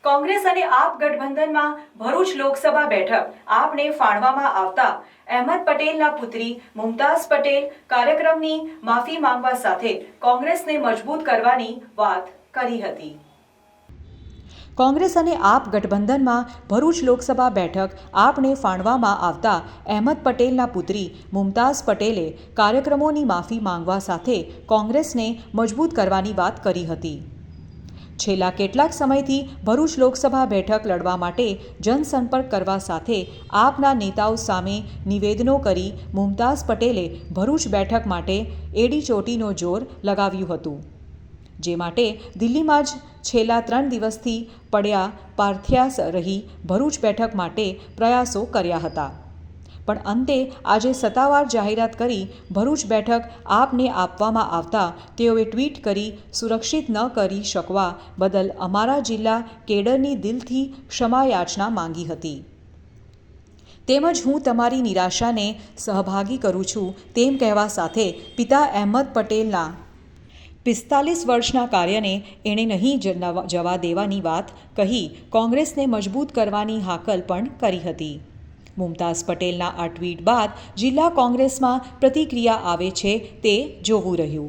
કોંગ્રેસ અને આપ ગઠબંધનમાં ભરૂચ લોકસભા બેઠક આપને ફાળવામાં આવતા અહેમદ પટેલના પુત્રી મુમતાઝ પટેલ કાર્યક્રમની માફી માંગવા સાથે કોંગ્રેસને મજબૂત કરવાની વાત કરી હતી। કોંગ્રેસ અને આપ ગઠબંધનમાં ભરૂચ લોકસભા બેઠક આપને ફાળવામાં આવતા અહેમદ પટેલના પુત્રી મુમતાઝ પટેલે કાર્યક્રમોની માફી માંગવા સાથે કોંગ્રેસને મજબૂત કરવાની વાત કરી હતી। છેલ્લા કેટલાક સમયથી ભરૂચ લોકસભા બેઠક લડવા માટે જનસંપર્ક કરવા સાથે આપના નેતાઓ સામે નિવેદનો કરી મુમતાઝ પટેલે ભરૂચ બેઠક માટે એડીચોટીનો જોર લગાવ્યું હતું, જે માટે દિલ્હીમાં જ છેલ્લા 3 દિવસથી પડ્યા પાથર્યા રહી ભરૂચ બેઠક માટે પ્રયાસો કર્યા હતા, પણ અંતે આજે સત્તાવાર જાહેરાત કરી ભરૂચ બેઠક આપને આપવામાં આવતા તેઓએ ટ્વીટ કરી સુરક્ષિત ન કરી શકવા બદલ અમારા જિલ્લા કેડરની દિલથી ક્ષમા યાચના માંગી હતી, તેમજ હું તમારી નિરાશાને સહભાગી કરું છું તેમ કહેવા સાથે પિતા અહેમદ પટેલના 45 વર્ષના કાર્યને એણે નહીં જવા દેવાની વાત કહી કોંગ્રેસને મજબૂત કરવાની હાકલ પણ કરી હતી। મુમતાઝ પટેલના આ ટ્વીટ બાદ જિલ્લા કોંગ્રેસમાં પ્રતિક્રિયા આવે છે તે જોવું રહ્યું।